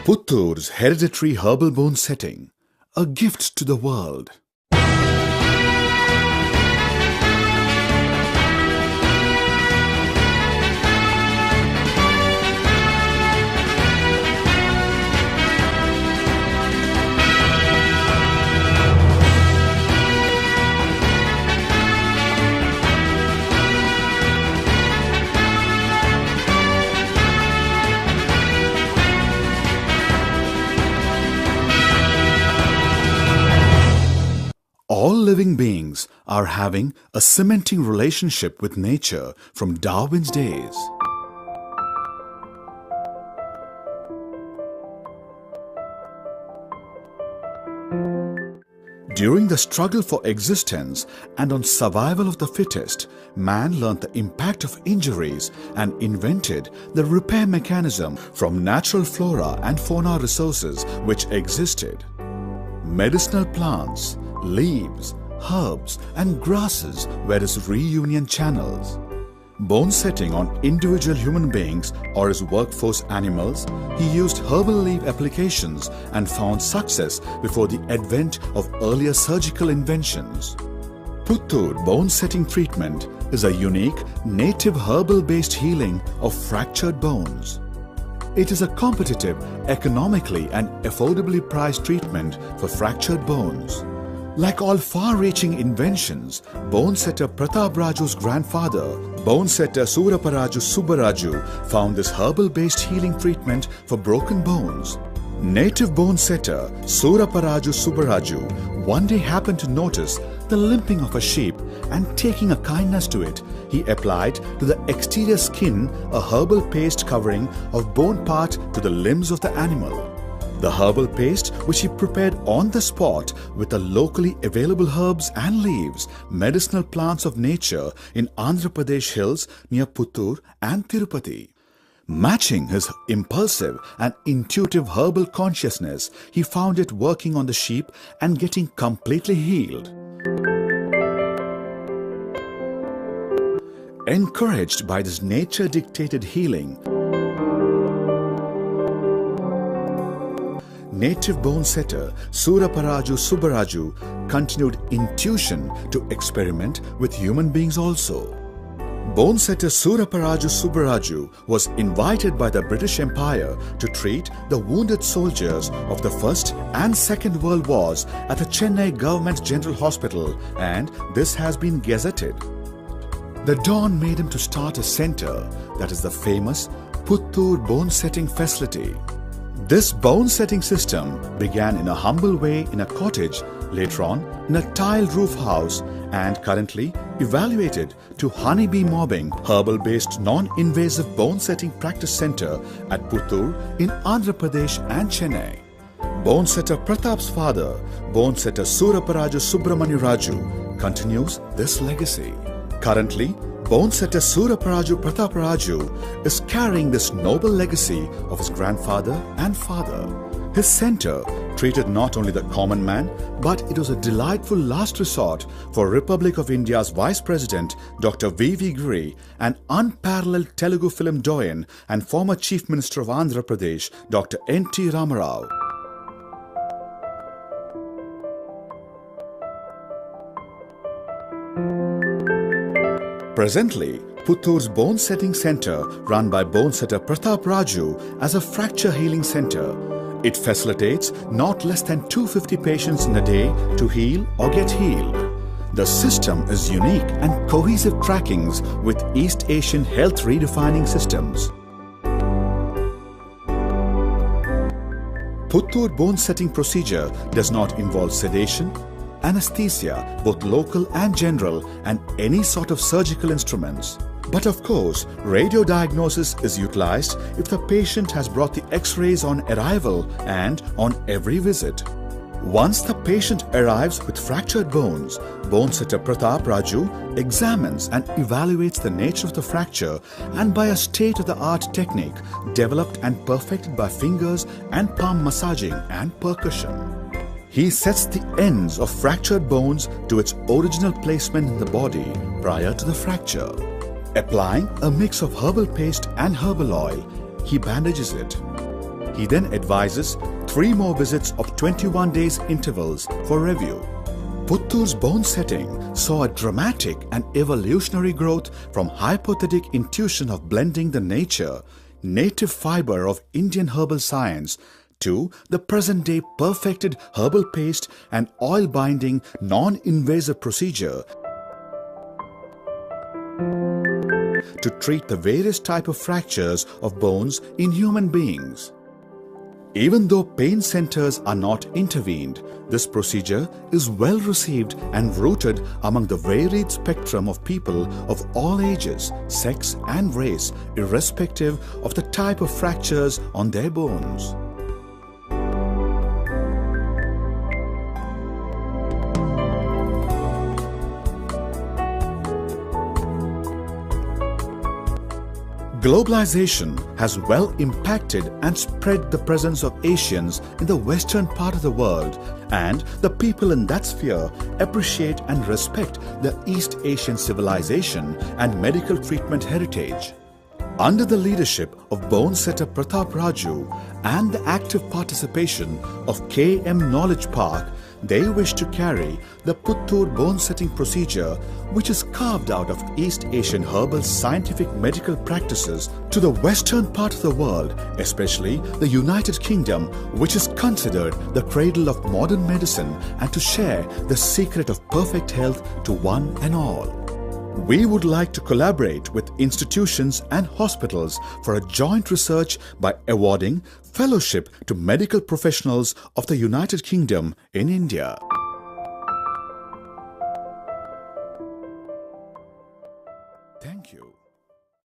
Puttur's hereditary herbal bone setting, a gift to the world. All living beings are having a cementing relationship with nature from Darwin's days. During the struggle for existence and on survival of the fittest, man learned the impact of injuries and invented the repair mechanism from natural flora and fauna resources which existed. Medicinal plants, leaves, herbs and grasses were his reunion channels. Bone setting on individual human beings or his workforce animals, he used herbal leaf applications and found success before the advent of earlier surgical inventions. Puttur bone setting treatment is a unique native herbal-based healing of fractured bones. It is a competitive, economically and affordably priced treatment for fractured bones. Like all far-reaching inventions, bone setter Pratap Raju's grandfather, bone setter Suraparaju Subbaraju, found this herbal-based healing treatment for broken bones. Native bone setter Suraparaju Subbaraju one day happened to notice the limping of a sheep, and taking a kindness to it, he applied to the exterior skin a herbal paste covering of bone part to the limbs of the animal. The herbal paste, which he prepared on the spot with the locally available herbs and leaves, medicinal plants of nature in Andhra Pradesh hills near Puttur and Tirupati. Matching his impulsive and intuitive herbal consciousness, he found it working on the sheep and getting completely healed. Encouraged by this nature-dictated healing, native bone setter Suraparaju Subbaraju continued intuition to experiment with human beings also. Bone setter Suraparaju Subbaraju was invited by the British Empire to treat the wounded soldiers of the First and Second World Wars at the Chennai Government General Hospital, and this has been gazetted. The Dawn made him to start a centre, that is the famous Puttur bone setting facility. This bone setting system began in a humble way in a cottage, later on in a tiled roof house, and currently evaluated to honeybee mobbing herbal-based non-invasive bone setting practice centre at Puttur in Andhra Pradesh and Chennai. Bone setter Pratap's father, bone setter Suraparaju Subramanya Raju, continues this legacy. Currently, bone setter Suraparaju Pratap Raju is carrying this noble legacy of his grandfather and father. His centre treated not only the common man, but it was a delightful last resort for Republic of India's Vice President Dr. V.V. Giri, an unparalleled Telugu film doyen and former Chief Minister of Andhra Pradesh, Dr. N.T. Ramarao. Presently, Puttur's Bone Setting Centre, run by bone setter Pratap Raju as a fracture healing centre. It facilitates not less than 250 patients in a day to heal or get healed. The system is unique and cohesive trackings with East Asian health redefining systems. Puttur bone setting procedure does not involve sedation, anesthesia, both local and general, and any sort of surgical instruments. But of course, radio diagnosis is utilized if the patient has brought the X-rays on arrival and on every visit. Once the patient arrives with fractured bones, bone setter Pratap Raju examines and evaluates the nature of the fracture, and by a state-of-the-art technique developed and perfected by fingers and palm massaging and percussion, he sets the ends of fractured bones to its original placement in the body prior to the fracture. Applying a mix of herbal paste and herbal oil, he bandages it. He then advises 3 more visits of 21 days intervals for review. Puttur's bone setting saw a dramatic and evolutionary growth from hypothetic intuition of blending the native fiber of Indian herbal science to the present-day perfected herbal paste and oil-binding non-invasive procedure to treat the various types of fractures of bones in human beings. Even though pain centers are not intervened, this procedure is well received and rooted among the varied spectrum of people of all ages, sex and race, irrespective of the type of fractures on their bones. Globalization has well impacted and spread the presence of Asians in the western part of the world, and the people in that sphere appreciate and respect the East Asian civilization and medical treatment heritage. Under the leadership of bone setter Pratap Raju and the active participation of KM Knowledge Park, they wish to carry the Puttur bone setting procedure, which is carved out of East Asian herbal scientific medical practices, to the western part of the world, especially the United Kingdom, which is considered the cradle of modern medicine, and to share the secret of perfect health to one and all. We would like to collaborate with institutions and hospitals for a joint research by awarding fellowship to medical professionals of the United Kingdom in India.